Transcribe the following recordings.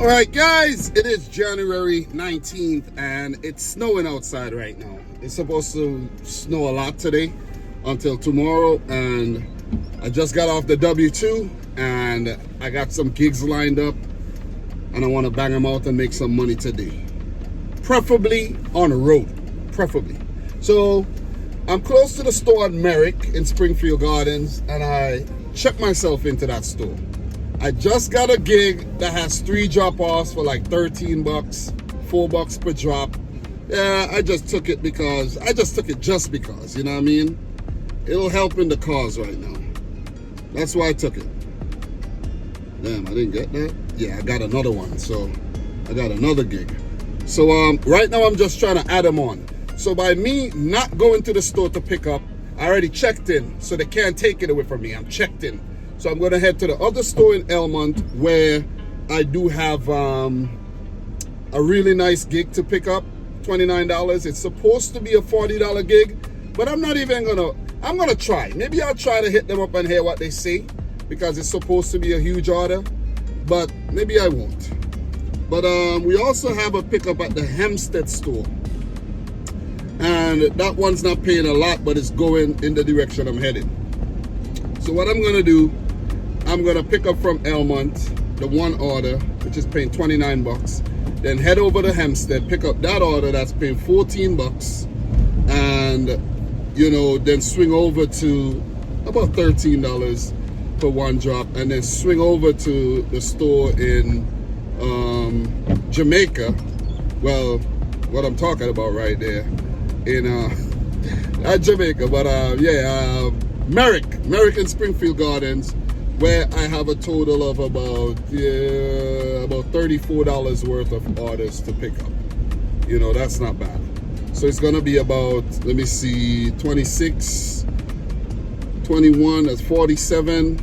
All right, guys, it is January 19th and it's snowing outside right now. It's supposed to snow a lot today until tomorrow, and I just got off the W2 and I got some gigs lined up and I want to bang them out and make some money today. Preferably on the road, preferably. So I'm close to the store at Merrick in Springfield Gardens and I checked myself into that store. I just got a gig that has 3 drop-offs for like 13 bucks, $4 per drop. Yeah, I just took it because, just because, you know what I mean? It'll help in the cause right now. That's why I took it. Damn, I didn't get that. Yeah, I got another one, so I got another gig. So right now I'm just trying to add them on. So by me not going to the store to pick up, I already checked in, so they can't take it away from me. I'm checked in. So I'm going to head to the other store in Elmont where I do have a really nice gig to pick up, $29. It's supposed to be a $40 gig, but I'm not even I'm going to try. Maybe I'll try to hit them up and hear what they say because it's supposed to be a huge order, but maybe I won't. But we also have a pickup at the Hempstead store. And that one's not paying a lot, but it's going in the direction I'm headed. So what I'm going to do, I'm going to pick up from Elmont, the one order, which is paying 29 bucks. Then head over to Hempstead, pick up that order that's paying 14 bucks. And, you know, then swing over to about $13 for one drop. And then swing over to the store in Jamaica. Well, what I'm talking about right there. In, not Jamaica, but Merrick in Springfield Gardens, where I have a total of about $34 worth of orders to pick up. You know, that's not bad. So it's gonna be about, let me see, 26, 21, that's 47,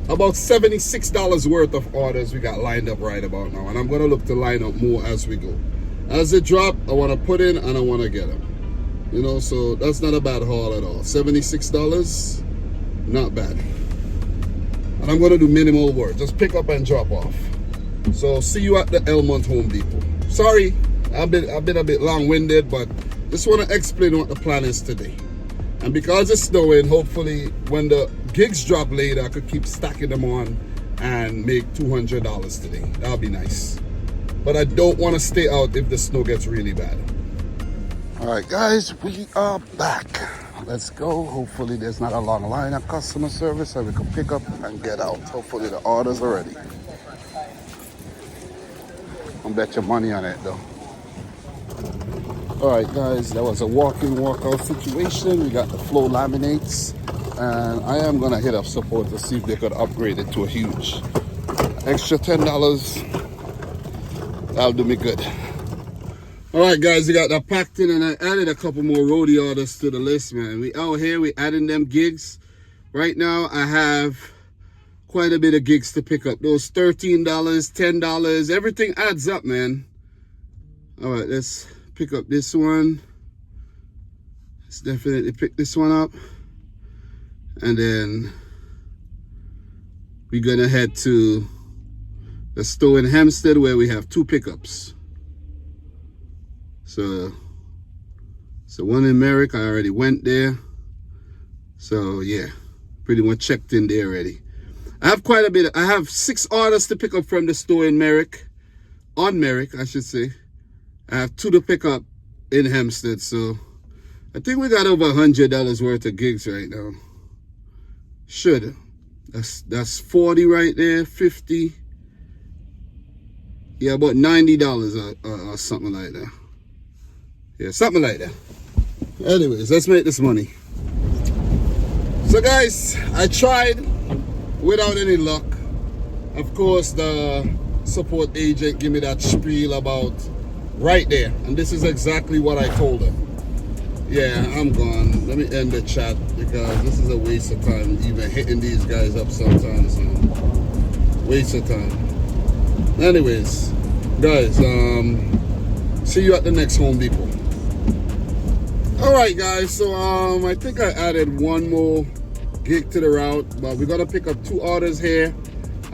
about $76 worth of orders we got lined up right about now. And I'm gonna look to line up more as we go. As they drop, I wanna put in and I wanna get them. You know, so that's not a bad haul at all. $76, not bad. And I'm gonna do minimal work, just pick up and drop off. So see you at the Elmont Home Depot. Sorry, I've been a bit long-winded, but just wanna explain what the plan is today. And because it's snowing, hopefully when the gigs drop later, I could keep stacking them on and make $200 today. That'll be nice. But I don't wanna stay out if the snow gets really bad. All right, guys, we are back. Let's go. Hopefully there's not a long line of customer service so we can pick up and get out. Hopefully the orders are ready. I'll bet your money on it though. All right, guys, that was a walk-in, walk-out situation. We got the flow laminates and I am gonna hit up support to see if they could upgrade it to a huge. Extra $10, that'll do me good. All right, guys, we got that packed in and I added a couple more roadie orders to the list, man. We out here, we adding them gigs. Right now, I have quite a bit of gigs to pick up. Those $13, $10, everything adds up, man. All right, let's pick up this one. Let's definitely pick this one up. And then we're gonna head to the store in Hempstead where we have 2 pickups. So one in Merrick, I already went there. So yeah, pretty much checked in there already. I have quite a bit. I have 6 orders to pick up from the store in Merrick, on Merrick, I should say. I have 2 to pick up in Hempstead. So I think we got over $100 worth of gigs right now. Should. That's 40 right there, 50. Yeah, about $90 or something like that. Yeah, something like that. Anyways, let's make this money. So guys, I tried without any luck. Of course, the support agent gave me that spiel about right there. And this is exactly what I told him. Yeah, I'm gone. Let me end the chat because this is a waste of time even hitting these guys up sometimes. Waste of time. Anyways, guys, see you at the next Home Depot. All right, guys, so I think I added one more gig to the route, but we're gonna pick up 2 orders here.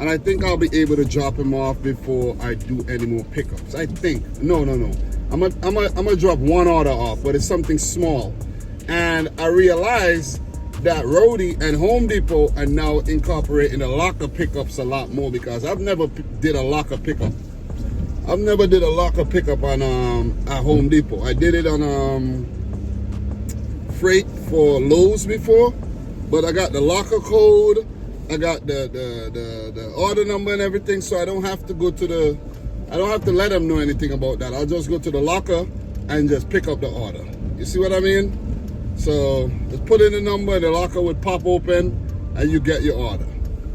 And I think I'll be able to drop him off before I do any more pickups. I think. No. I'm gonna drop one order off, but it's something small. And I realized that Rody and Home Depot are now incorporating the locker pickups a lot more, because I've never did a locker pickup. I've never did a locker pickup on at Home Depot. I did it on freight for Lowe's before, but I got the locker code, I got the order number and everything, so I don't have to go to the, I don't have to let them know anything about that. I'll just go to the locker and just pick up the order. You see what I mean? So just put in the number and the locker would pop open and you get your order.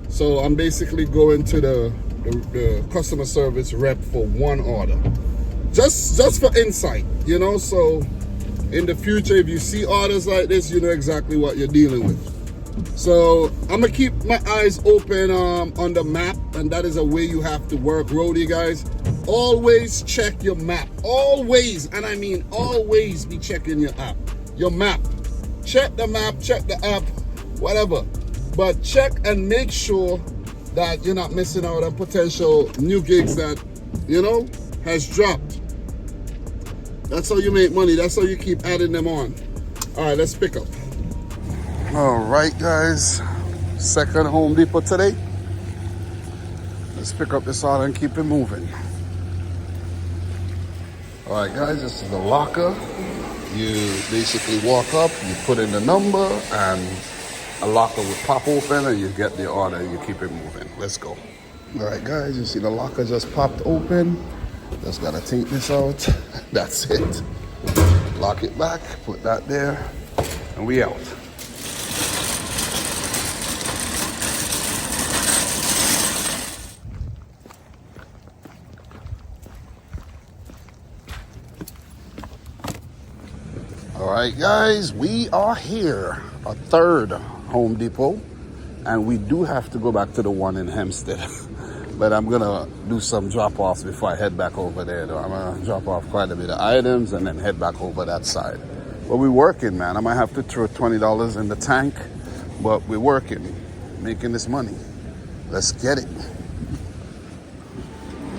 So I'm basically going to the customer service rep for one order. Just for insight, you know, so in the future, if you see orders like this, you know exactly what you're dealing with. So I'm gonna keep my eyes open on the map, and that is a way you have to work road, you guys. Always check your map. Always, and I mean always, be checking your map. Check the map, check the app, whatever. But check and make sure that you're not missing out on potential new gigs that, you know, has dropped. That's how you make money. That's how you keep adding them on. All right, let's pick up. All right, guys. Second Home Depot today. Let's pick up this order and keep it moving. All right, guys, this is the locker. You basically walk up, you put in the number, and a locker will pop open and you get the order and you keep it moving. Let's go. All right, guys, you see the locker just popped open. Just gotta take this out. That's it. Lock it back, put that there, and we out. All right, guys, we are here, a third Home Depot, and we do have to go back to the one in Hempstead. But I'm gonna do some drop-offs before I head back over there, though. I'm gonna drop off quite a bit of items and then head back over that side. But we're working, man. I might have to throw $20 in the tank, but we're working, making this money. Let's get it.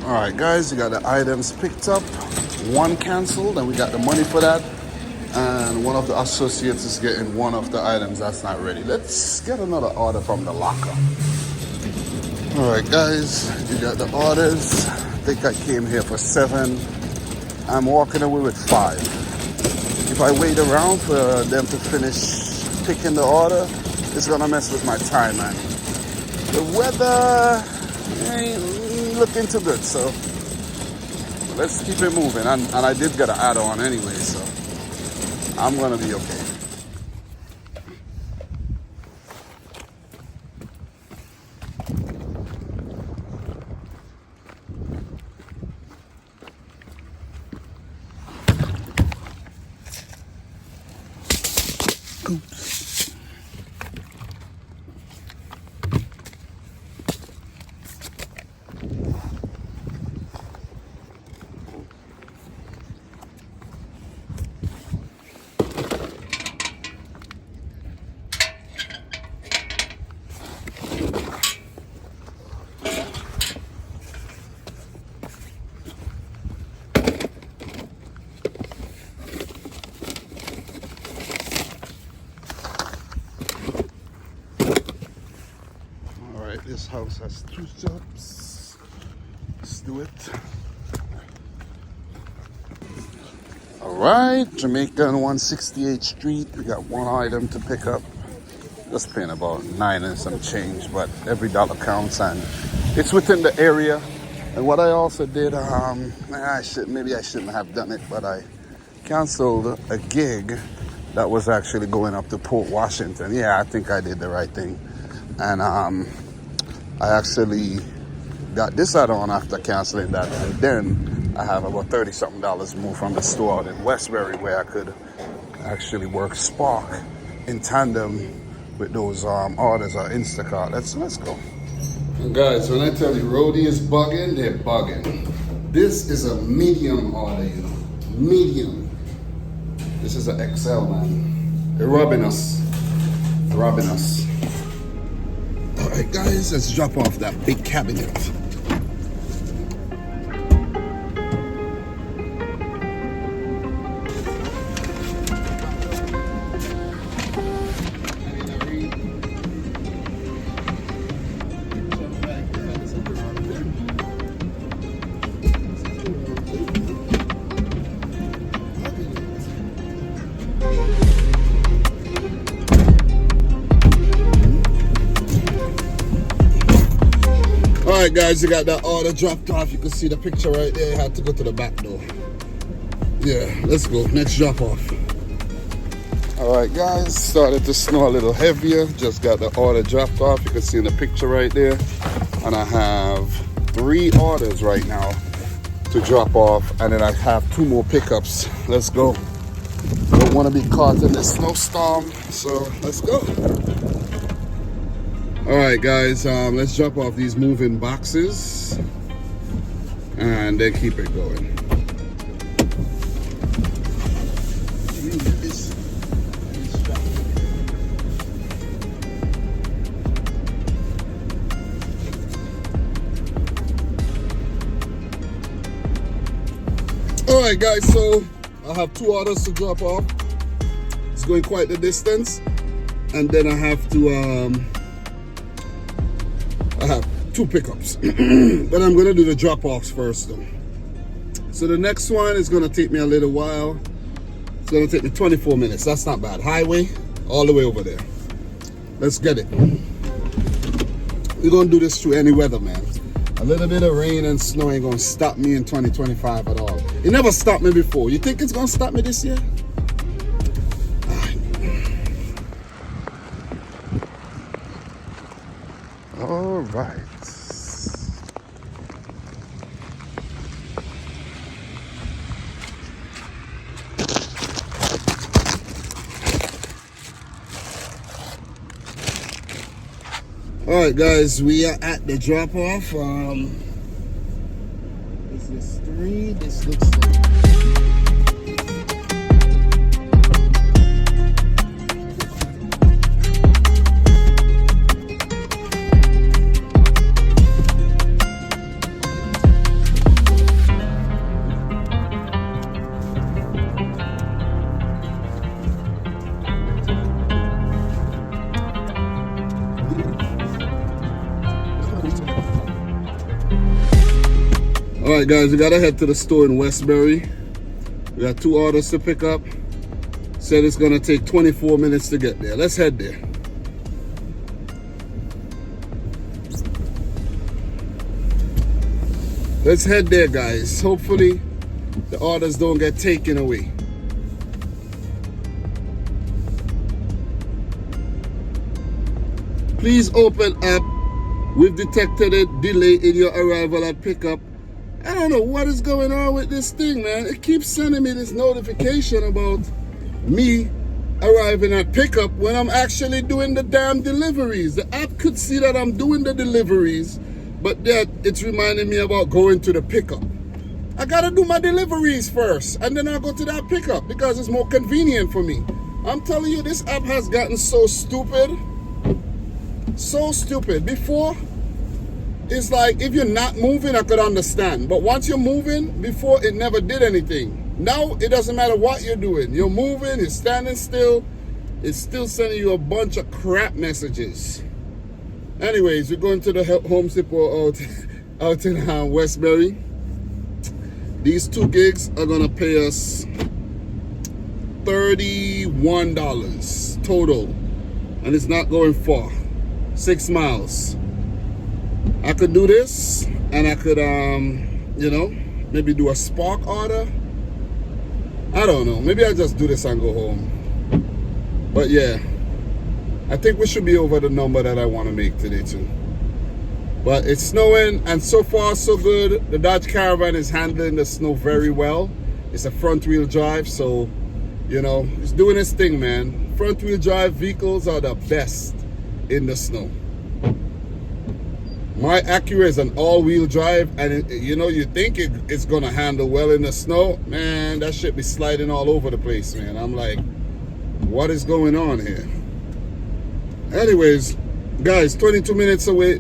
All right, guys, we got the items picked up, one canceled, and we got the money for that. And one of the associates is getting one of the items that's not ready. Let's get another order from the locker. All right, guys, you got the orders. I think I came here for 7. I'm walking away with 5. If I wait around for them to finish picking the order, it's gonna mess with my time, man. The weather ain't looking too good, so let's keep it moving. And I did get an add-on anyway, so I'm gonna be okay. Oops. This house has 2 stops. Let's do it. All right, Jamaica on 168th Street. We got one item to pick up. Just paying about 9 and some change, but every dollar counts, and it's within the area. And what I also did, maybe I shouldn't have done it, but I canceled a gig that was actually going up to Port Washington. Yeah, I think I did the right thing. And I actually got this add-on after canceling that, and then I have about $30-something more from the store out in Westbury, where I could actually work Spark in tandem with those orders on Instacart. Let's go. And guys, when I tell you Rody is bugging, they're bugging. This is a medium order, you know, medium. This is an XL, man. They're robbing us. Alright guys, let's drop off that big cabinet. Alright guys, you got that order dropped off. You can see the picture right there. I had to go to the back door. Yeah, let's go. Next drop off. Alright guys, started to snow a little heavier. Just got the order dropped off. You can see in the picture right there. And I have 3 orders right now to drop off. And then I have 2 more pickups. Let's go. Don't want to be caught in this snowstorm. So let's go. Alright guys, let's drop off these moving boxes and then keep it going. Alright guys, so I have 2 orders to drop off. It's going quite the distance. And then I have to I have 2 pickups, but I'm gonna do the drop-offs first though. So the next one is gonna take me a little while. It's gonna take me 24 minutes. That's not bad. Highway, all the way over there. Let's get it. We're gonna do this through any weather, man. A little bit of rain and snow ain't gonna stop me in 2025 at all. It never stopped me before. You think it's gonna stop me this year? All right. All right, guys, we are at the drop off. This is 3. This looks like. Alright guys, we gotta head to the store in Westbury. We got 2 orders to pick up. Said it's gonna take 24 minutes to get there. Let's head there. Let's head there guys. Hopefully the orders don't get taken away. Please open up. We've detected a delay in your arrival at pickup. I don't know what is going on with this thing, man. It keeps sending me this notification about me arriving at pickup when I'm actually doing the damn deliveries. The app could see that I'm doing the deliveries, but that it's reminding me about going to the pickup. I gotta do my deliveries first, and then I'll go to that pickup because it's more convenient for me. I'm telling you, this app has gotten so stupid. So stupid. Before, it's like if you're not moving, I could understand. But once you're moving, before it never did anything. Now it doesn't matter what you're doing. You're moving, you're standing still. It's still sending you a bunch of crap messages. Anyways, we're going to the Home Depot out in Westbury. These 2 gigs are gonna pay us $31 total, and it's not going far. 6 miles. I could do this, and I could, you know, maybe do a spark order. I don't know. Maybe I'll just do this and go home. But yeah, I think we should be over the number that I want to make today too. But it's snowing, and so far so good. The Dodge Caravan is handling the snow very well. It's a front-wheel drive, so, you know, it's doing its thing, man. Front-wheel drive vehicles are the best in the snow. My Acura is an all-wheel drive, and you know, you think it's gonna handle well in the snow. Man, that shit be sliding all over the place, man. I'm like, what is going on here? Anyways, Guys, 22 minutes away.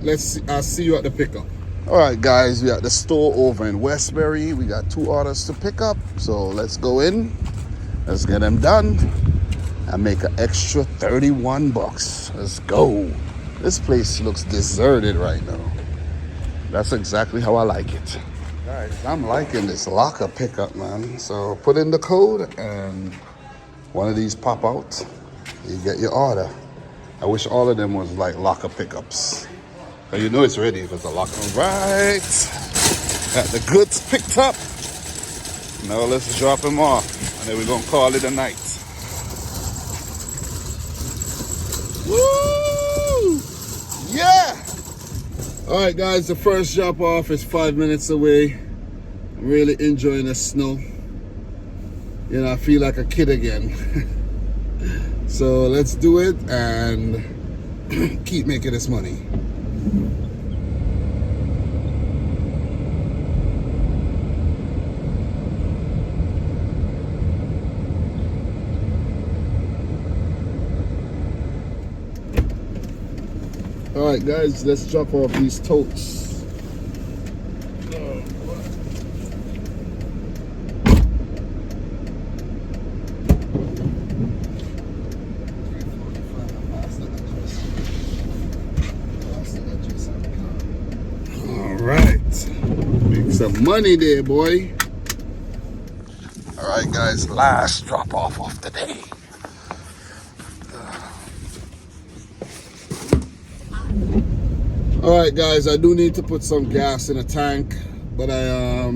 I'll see you at the pickup. All right, guys, we at the store over in Westbury. We got 2 orders to pick up, so let's go in. Let's get them done and make an extra 31 bucks. Let's go. This place looks deserted right now. That's exactly how I like it. Guys, I'm liking this locker pickup, man. So put in the code and one of these pop out. You get your order. I wish all of them was like locker pickups. But you know it's ready because the locker. All right. Got the goods picked up. Now let's drop them off. And then we're going to call it a night. Woo! Yeah! All right, guys, the first drop off is 5 minutes away. I'm really enjoying the snow. You know, I feel like a kid again. So let's do it and keep making this money. All right, guys, let's drop off these totes. All right, make some money there, boy. All right, guys, last drop off of the day. All right, guys, I do need to put some gas in a tank, but I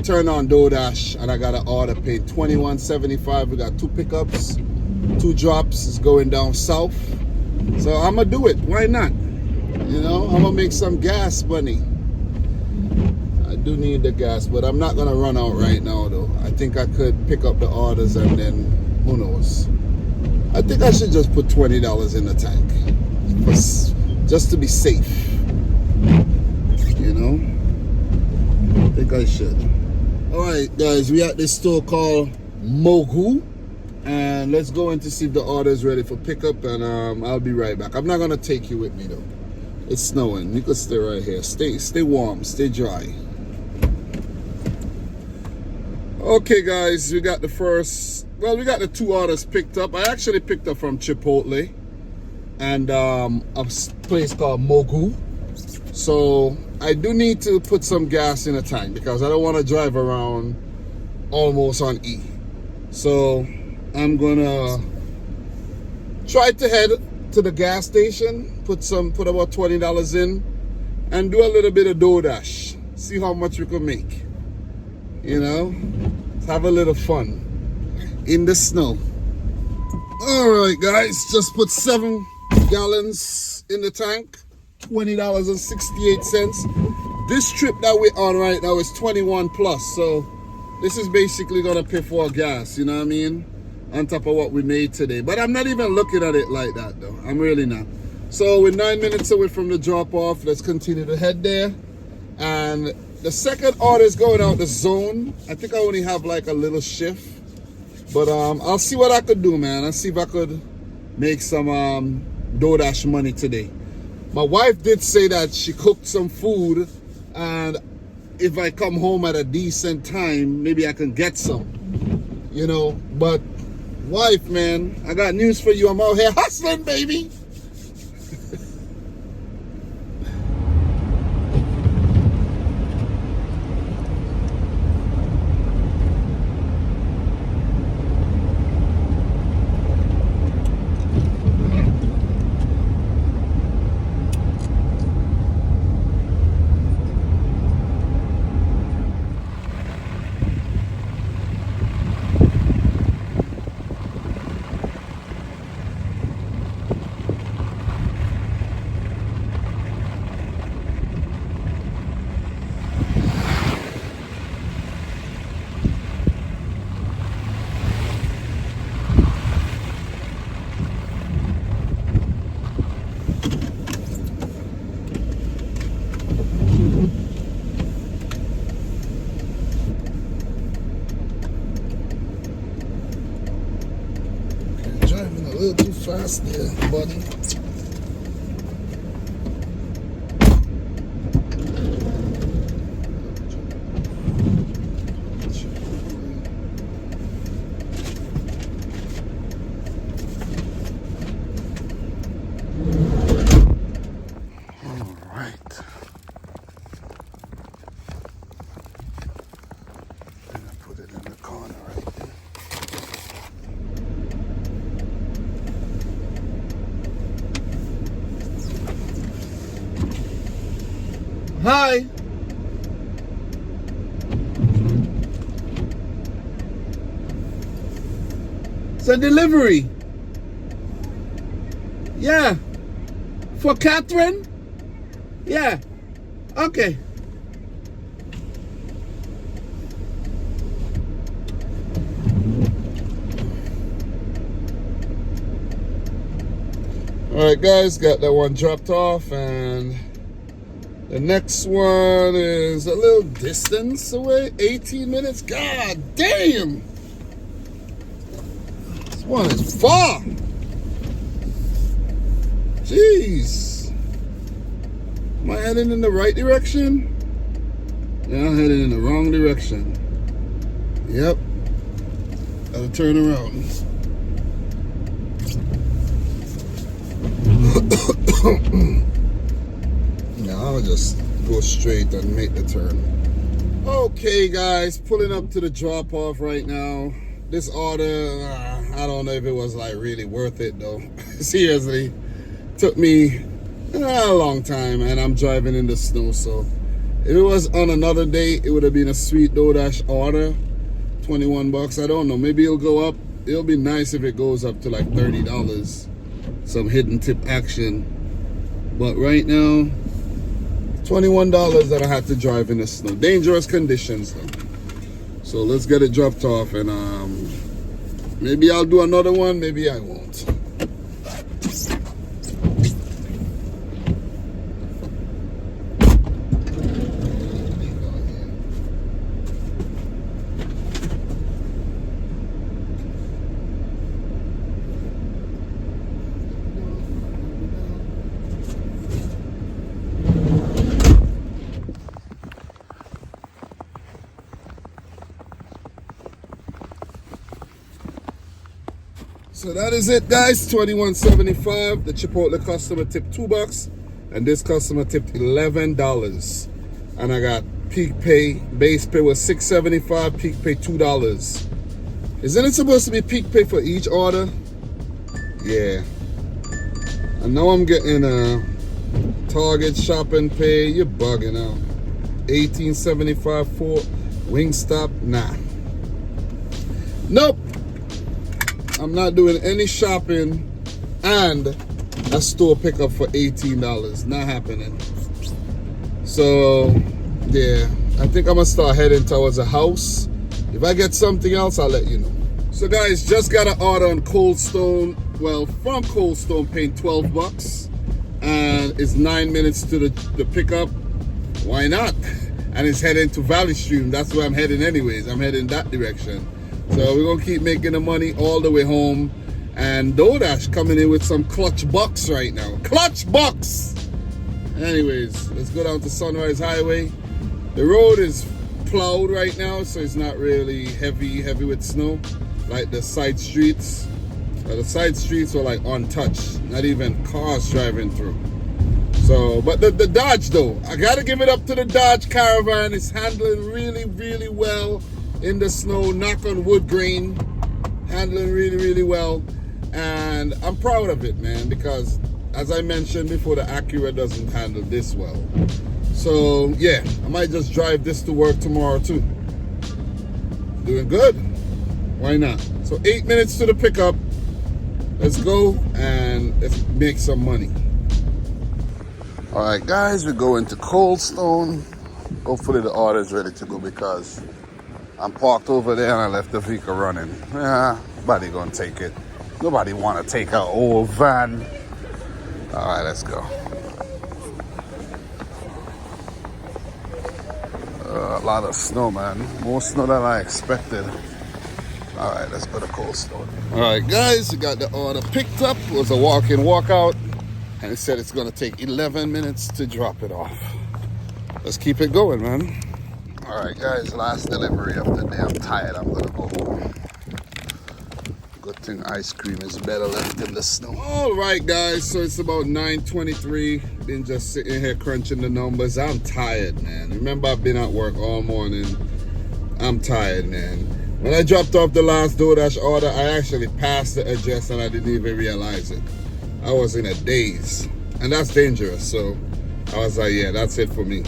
turned on DoorDash and I got an order paid $21.75. We got 2 pickups, 2 drops. It's going down south, so I'm gonna do it. Why not? You know, I'm gonna make some gas money. I do need the gas, but I'm not gonna run out right now, though. I think I could pick up the orders and then who knows. I think I should just put $20 in the tank, just to be safe. You know, I think I should. All right, guys, we at this store called Mogu, and let's go in to see if the order is ready for pickup, and I'll be right back. I'm not gonna take you with me though. It's snowing. You could stay right here. Stay warm. Stay dry. Okay, guys, we got the we got the 2 orders picked up. I actually picked up from Chipotle and a place called Mogu. So I do need to put some gas in a tank because I don't want to drive around almost on E. So I'm gonna try to head to the gas station, put about $20 in, and do a little bit of DoorDash. See how much we can make. You know, have a little fun in the snow. All right, guys, just put 7 gallons in the tank. $20.68. This trip that we're on right now is 21 plus, so this is basically gonna pay for our gas, you know what I mean, on top of what we made today. But I'm not even looking at it like that though. I'm really not. So we're 9 minutes away from the drop off. Let's continue to head there. And the second order is going out the zone. I think I only have like a little shift, but I'll see what I could do, man. I'll see if I could make some DoorDash money today. My wife did say that she cooked some food, and if I come home at a decent time, maybe I can get some, you know. But wife, man, I got news for you. I'm out here hustling, baby. Driving a little too fast there, buddy. Hi. It's a delivery. Yeah. For Catherine? Yeah. Okay. Alright guys, got that one dropped off, and the next one is a little distance away, 18 minutes. God damn! This one is far! Jeez! Am I heading in the right direction? Yeah, I'm heading in the wrong direction. Yep. Gotta turn around. Now I'll just go straight and make the turn. Okay guys, pulling up to the drop off right now. This order, I don't know if it was like really worth it though. Seriously, took me a long time, and I'm driving in the snow, so if it was on another day, it would have been a sweet DoorDash order. 21 bucks, I don't know, maybe it'll go up. It'll be nice if it goes up to like $30. Some hidden tip action. But right now, $21 that I had to drive in the snow. Dangerous conditions though. So let's get it dropped off, and maybe I'll do another one, maybe I won't. So that is it guys, $21.75. The Chipotle customer tipped $2, and this customer tipped $11. And I got peak pay. Base pay was $6.75, peak pay $2. Isn't it supposed to be peak pay for each order? Yeah. And now I'm getting a Target shopping pay. You're bugging out. $18.75 for Wingstop. Nah. Nope. I'm not doing any shopping and a store pickup for $18. Not happening. So, yeah, I think I'm gonna start heading towards a house. If I get something else, I'll let you know. So guys, just got an order on Cold Stone. Well, from Cold Stone, paying 12 bucks. And it's 9 minutes to the pickup. Why not? And it's heading to Valley Stream. That's where I'm heading anyways. I'm heading that direction. So we're gonna keep making the money all the way home. And DoorDash coming in with some clutch bucks right now. Clutch bucks! Anyways, let's go down to Sunrise Highway. The road is plowed right now, so it's not really heavy with snow. Like the side streets. The side streets were like untouched. Not even cars driving through. So, but the Dodge though, I gotta give it up to the Dodge Caravan. It's handling really, really well in the snow, knock on wood grain, handling really, really well. And I'm proud of it, man, because as I mentioned before, the Acura doesn't handle this well. So yeah, I might just drive this to work tomorrow too. Doing good, why not? So 8 minutes to the pickup. Let's go and let's make some money. All right guys, we're going to Cold Stone. Hopefully the order is ready to go, because I'm parked over there and I left the vehicle running. Yeah, nobody gonna take it. Nobody wanna take our old van. All right, let's go. A lot of snow, man. More snow than I expected. All right, let's go to Cold Stone. All right, guys, we got the order picked up. It was a walk-in, walk-out, and it said it's gonna take 11 minutes to drop it off. Let's keep it going, man. All right, guys, last delivery of the day. I'm tired. I'm gonna go home. Good thing ice cream is better left in the snow. All right, guys, so it's about 9:23. Been just sitting here crunching the numbers. I'm tired, man. Remember, I've been at work all morning. I'm tired, man. When I dropped off the last DoorDash order, I actually passed the address and I didn't even realize it. I was in a daze, and that's dangerous. So I was like, yeah, that's it for me.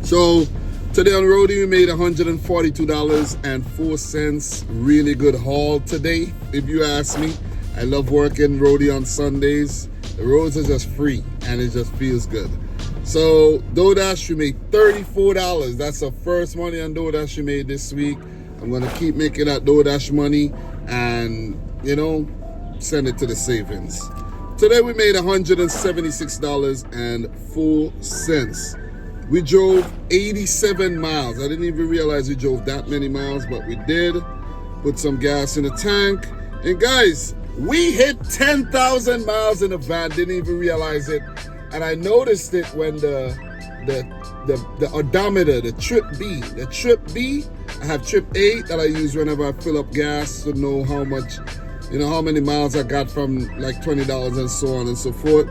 So today on Roadie we made $142.04. Really good haul today, if you ask me. I love working Roadie on Sundays. The roads are just free and it just feels good. So DoorDash, we made $34. That's the first money on DoorDash we made this week. I'm gonna keep making that DoorDash money and, you know, send it to the savings. Today we made $176.04. We drove 87 miles. I didn't even realize we drove that many miles, but we did. Put some gas in the tank. And guys, we hit 10,000 miles in the van, didn't even realize it. And I noticed it when the odometer, the trip B, I have trip A that I use whenever I fill up gas to know how much, you know, how many miles I got from like $20 and so on and so forth.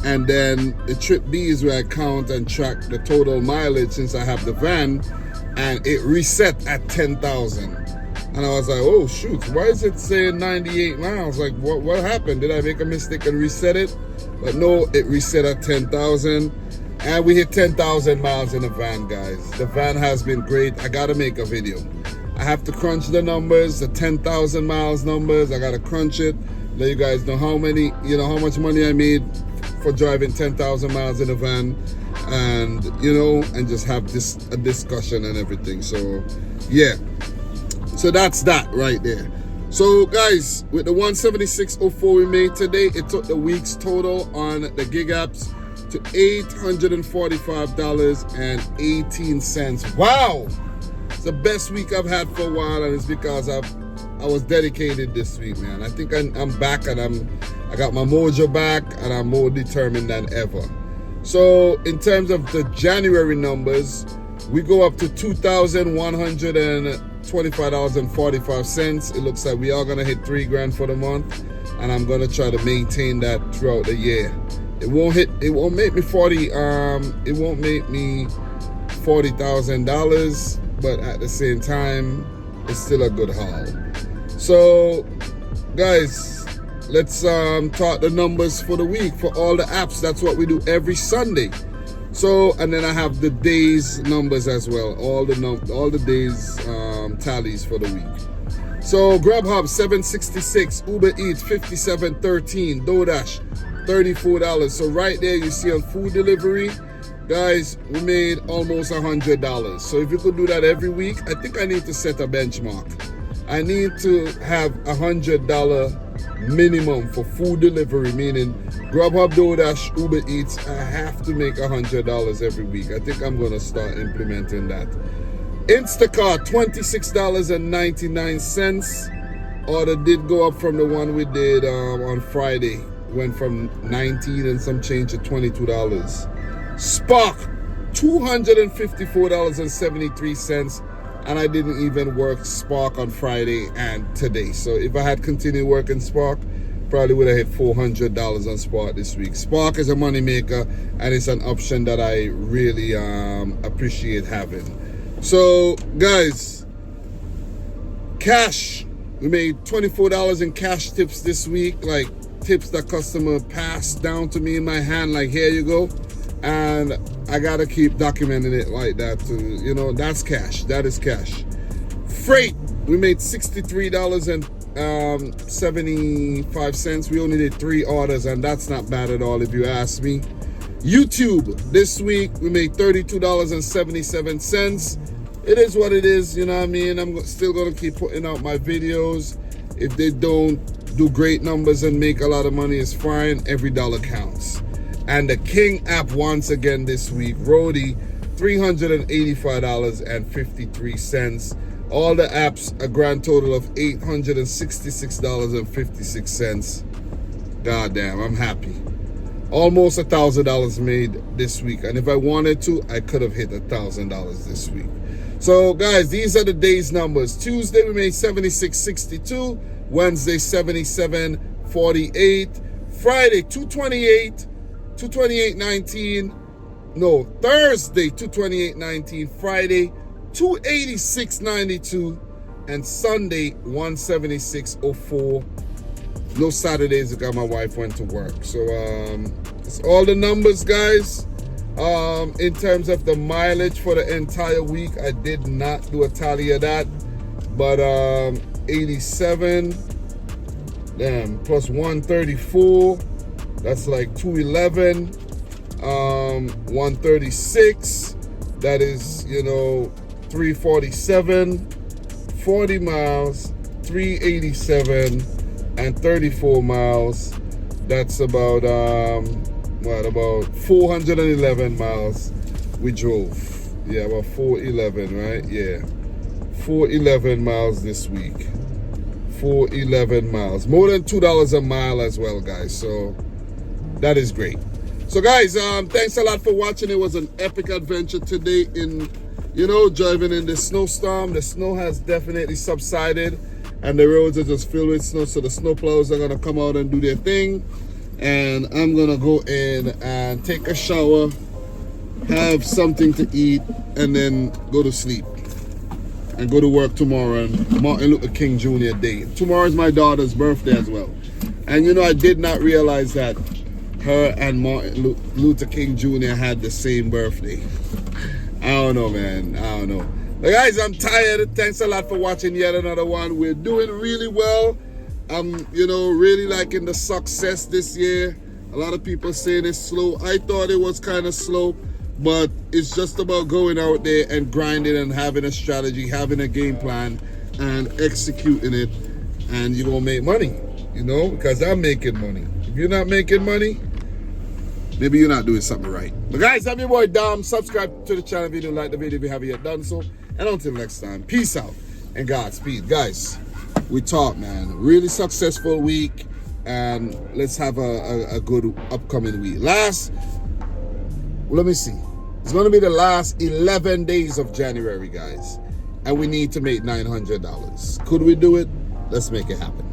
And then the trip B is where I count and track the total mileage since I have the van, and it reset at 10,000. And I was like, oh shoot, why is it saying 98 miles? Like what happened? Did I make a mistake and reset it? But no, it reset at 10,000. And we hit 10,000 miles in the van, guys. The van has been great. I gotta make a video. I have to crunch the numbers, the 10,000 miles numbers. I gotta crunch it, let you guys know how many, you know, how much money I made for driving 10,000 miles in a van, and you know, and just have a discussion and everything. So yeah, so that's that right there. So guys, with the 176.04 we made today, it took the week's total on the gig apps to $845.18. Wow, it's the best week I've had for a while, and it's because I was dedicated this week, man. I think I'm back, and I got my mojo back, and I'm more determined than ever. So in terms of the January numbers, we go up to $2,125.45. It looks like we are gonna hit $3,000 for the month, and I'm gonna try to maintain that throughout the year. It won't make me $40,000, but at the same time, it's still a good haul. So guys, let's talk the numbers for the week for all the apps. That's what we do every Sunday. So, and then I have the days numbers as well, all the days tallies for the week. So Grubhub $7.66, Uber Eats $57.13, DoorDash $34. So right there you see on food delivery, guys, we made almost $100. So if you could do that every week, I think I need to set a benchmark. I need to have $100 minimum for food delivery, meaning Grubhub, DoorDash, Uber Eats. I have to make $100 every week. I think I'm gonna start implementing that. Instacart $26.99. Order did go up from the one we did on Friday. Went from 19 and some change to $22. Spark $254.73. And I didn't even work Spark on Friday and today. So if I had continued working Spark, probably would have hit $400 on Spark this week. Spark is a money maker, and it's an option that I really appreciate having. So guys, cash, we made $24 in cash tips this week, like tips that customer passed down to me in my hand, like here you go. And I gotta keep documenting it like that too. You know, that's cash. That is cash. Freight, we made $63.75. We only did 3 orders, and that's not bad at all if you ask me. YouTube, this week we made $32.77. It is what it is, you know what I mean? I'm still gonna keep putting out my videos. If they don't do great numbers and make a lot of money, it's fine. Every dollar counts. And the King app once again this week, Roadie, $385.53. All the apps, a grand total of $866.56. God damn, I'm happy. Almost $1,000 made this week. And if I wanted to, I could have hit $1,000 this week. So guys, these are the day's numbers. Tuesday, we made $76.62. Wednesday, $77.48. Friday, $228.19. No, Thursday, $228.19. Friday, $286.92. And Sunday, $176.04. No Saturdays because my wife went to work. So it's all the numbers, guys. In terms of the mileage for the entire week, I did not do a tally of that, but 87 plus 134, that's like 211. 136, that is, 347. 40 miles, 387, and 34 miles. That's about about 411 miles we drove. Yeah, about 411, right? Yeah, 411 miles this week. 411 miles, more than $2 a mile as well, guys. So that is great. So guys, thanks a lot for watching. It was an epic adventure today in, driving in the snowstorm. The snow has definitely subsided and the roads are just filled with snow. So the snowplows are gonna come out and do their thing. And I'm gonna go in and take a shower, have something to eat, and then go to sleep. And go to work tomorrow on Martin Luther King Jr. Day. Tomorrow is my daughter's birthday as well. And I did not realize that her and Martin Luther King Jr. had the same birthday. I don't know, man. I don't know. But guys, I'm tired. Thanks a lot for watching yet another one. We're doing really well. I'm, really liking the success this year. A lot of people saying it's slow. I thought it was kind of slow, but it's just about going out there and grinding and having a strategy, having a game plan, and executing it. And you're going to make money, because I'm making money. If you're not making money, maybe you're not doing something right. But guys, I'm your boy Dom. Subscribe to the channel if you don't like the video if you haven't yet done so. And until next time, peace out and Godspeed. Guys, we talk, man. Really successful week. And let's have a good upcoming week. Let me see. It's going to be the last 11 days of January, guys. And we need to make $900. Could we do it? Let's make it happen.